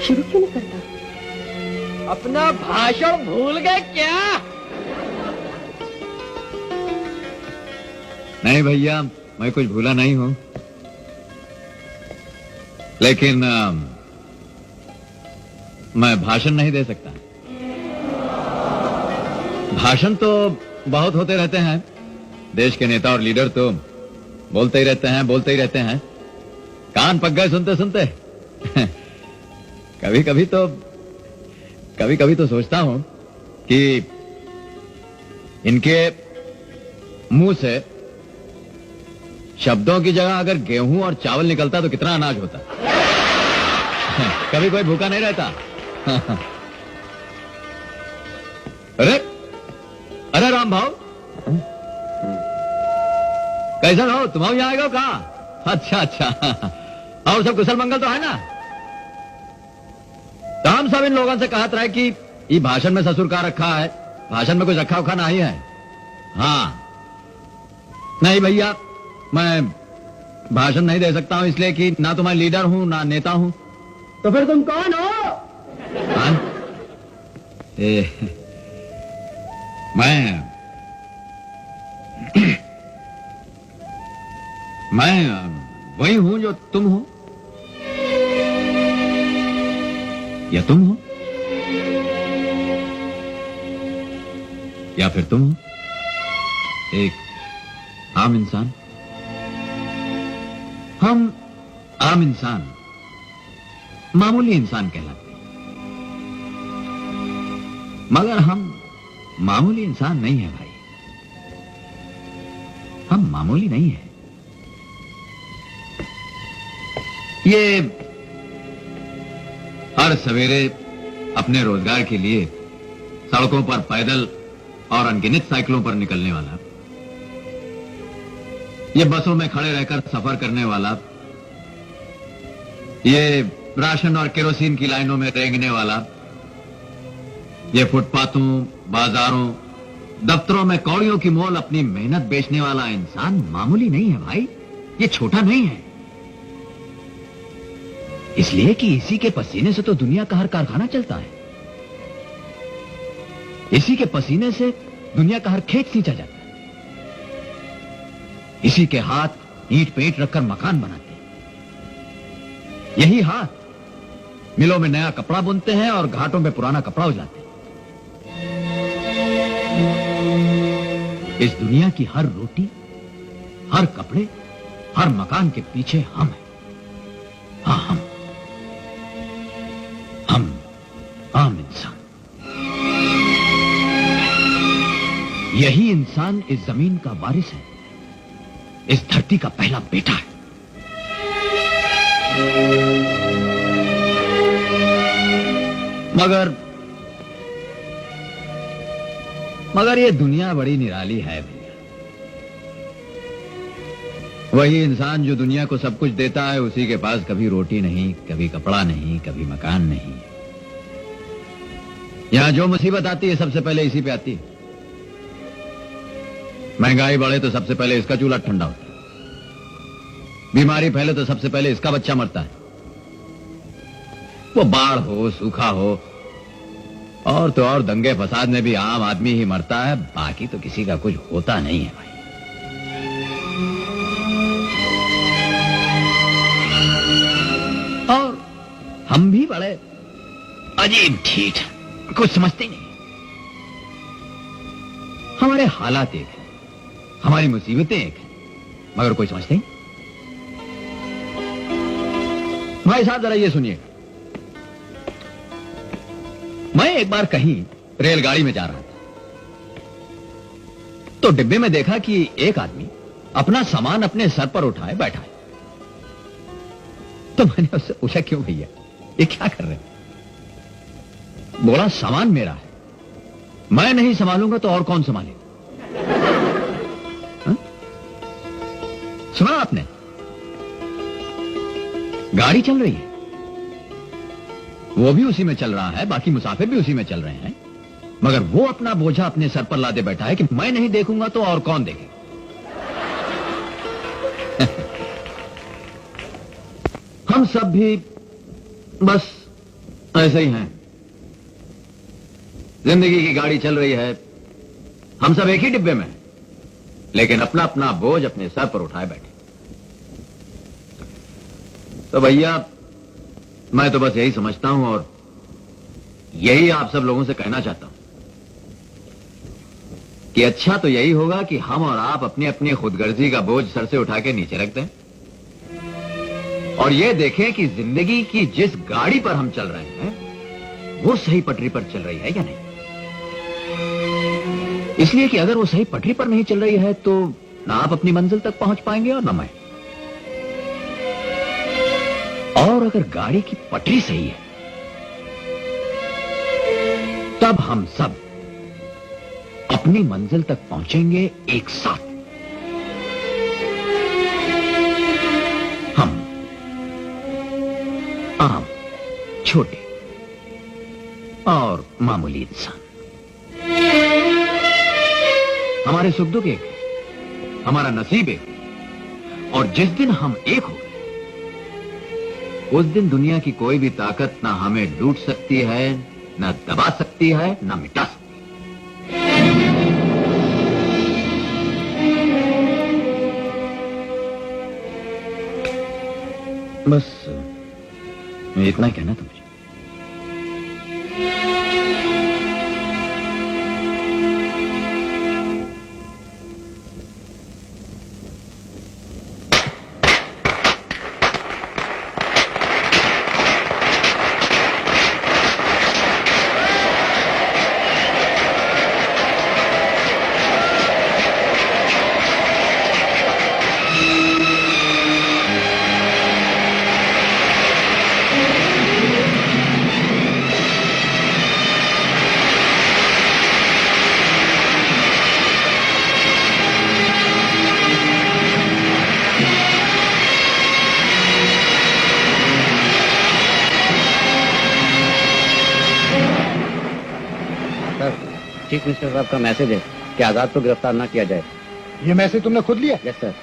शुरू क्यों नहीं करता? अपना भाषण भूल गए क्या? नहीं भैया, मैं कुछ भूला नहीं हूं, लेकिन मैं भाषण नहीं दे सकता। भाषण तो बहुत होते रहते हैं, देश के नेता और लीडर तो बोलते ही रहते हैं, कान पक गए सुनते सुनते। कभी कभी तो सोचता हूं कि इनके मुंह से शब्दों की जगह अगर गेहूं और चावल निकलता तो कितना अनाज होता। कभी कोई भूखा नहीं रहता। अरे राम भाव, कैसा हो? तुम यहाँ आएगा कहा? अच्छा। और सब कुशल मंगल तो है ना? तो हम सब इन लोगों से कहत रहे कि ये भाषण में ससुर का रखा है, भाषण में कुछ रखा उखा नहीं है। हाँ नहीं भैया, मैं भाषण नहीं दे सकता हूं, इसलिए कि ना तो मैं लीडर हूं ना नेता हूं। तो फिर तुम कौन हो? मैं वही हूं जो तुम हो, या तुम हो, या फिर तुम हो एक आम इंसान। हम आम इंसान, मामूली इंसान कहलाते हैं, मगर हम मामूली इंसान नहीं है भाई। हम मामूली नहीं है। ये हर सवेरे अपने रोजगार के लिए सड़कों पर पैदल और अनगिनत साइकिलों पर निकलने वाला, ये बसों में खड़े रहकर सफर करने वाला, ये राशन और केरोसिन की लाइनों में रेंगने वाला, ये फुटपाथों, बाजारों, दफ्तरों में कौड़ियों की मोल अपनी मेहनत बेचने वाला इंसान मामूली नहीं है भाई। ये छोटा नहीं है, इसलिए कि इसी के पसीने से तो दुनिया का हर कारखाना चलता है। इसी के पसीने से दुनिया का हर खेत सींचा जाता है। इसी के हाथ ईंट पेंट रखकर मकान बनाते हैं। यही हाथ मिलों में नया कपड़ा बुनते हैं और घाटों में पुराना कपड़ा उजाते हैं। इस दुनिया की हर रोटी, हर कपड़े, हर मकान के पीछे हम हैं। हाँ, हम आम इंसान। यही इंसान इस जमीन का वारिस है, इस धरती का पहला बेटा है। मगर ये दुनिया बड़ी निराली है भैया। वही इंसान जो दुनिया को सब कुछ देता है, उसी के पास कभी रोटी नहीं, कभी कपड़ा नहीं, कभी मकान नहीं। यहां जो मुसीबत आती है सबसे पहले इसी पे आती है। महंगाई बढ़े तो सबसे पहले इसका चूल्हा ठंडा होता है। बीमारी फैले तो सबसे पहले इसका बच्चा मरता है। वो बाढ़ हो, सूखा हो, और तो और दंगे फसाद में भी आम आदमी ही मरता है, बाकी तो किसी का कुछ होता नहीं है भाई। और हम भी बड़े अजीब ठीक, कुछ समझते ही नहीं। हमारे हालात एक है, हमारी मुसीबतें एक है, मगर कोई समझते नहीं। भाई साहब जरा ये सुनिए, मैं एक बार कहीं रेलगाड़ी में जा रहा था, तो डिब्बे में देखा कि एक आदमी अपना सामान अपने सर पर उठाए बैठा है। तो मैंने उससे पूछा, क्यों भैया, ये क्या कर रहे हैं? बोला, सामान मेरा है, मैं नहीं संभालूंगा तो और कौन संभालेगा? सुना आपने? गाड़ी चल रही है, वो भी उसी में चल रहा है, बाकी मुसाफिर भी उसी में चल रहे हैं, मगर वो अपना बोझा अपने सर पर लादे बैठा है कि मैं नहीं देखूंगा तो और कौन देखेगा? सब भी बस ऐसे ही हैं। जिंदगी की गाड़ी चल रही है, हम सब एक ही डिब्बे में हैं, लेकिन अपना अपना बोझ अपने सर पर उठाए बैठे। तो भैया, मैं तो बस यही समझता हूं और यही आप सब लोगों से कहना चाहता हूं कि अच्छा तो यही होगा कि हम और आप अपनी अपनी खुदगर्जी का बोझ सर से उठा के नीचे रख दें और ये देखें कि जिंदगी की जिस गाड़ी पर हम चल रहे हैं वो सही पटरी पर चल रही है या नहीं। इसलिए कि अगर वो सही पटरी पर नहीं चल रही है तो ना आप अपनी मंजिल तक पहुंच पाएंगे और ना मैं। और अगर गाड़ी की पटरी सही है तब हम सब अपनी मंजिल तक पहुंचेंगे एक साथ। हम आम, छोटे और मामूली इंसान, हमारे सुख दुख एक है, हमारा नसीब एक है, और जिस दिन हम एक हो गए उस दिन दुनिया की कोई भी ताकत ना हमें लूट सकती है, ना दबा सकती है, ना मिटा सकती है। बस इतना ही कहना था मुझे। चीफ मिनिस्टर साहब का मैसेज है कि आजाद को गिरफ्तार ना किया जाए। ये मैसेज तुमने खुद लिया? Yes sir.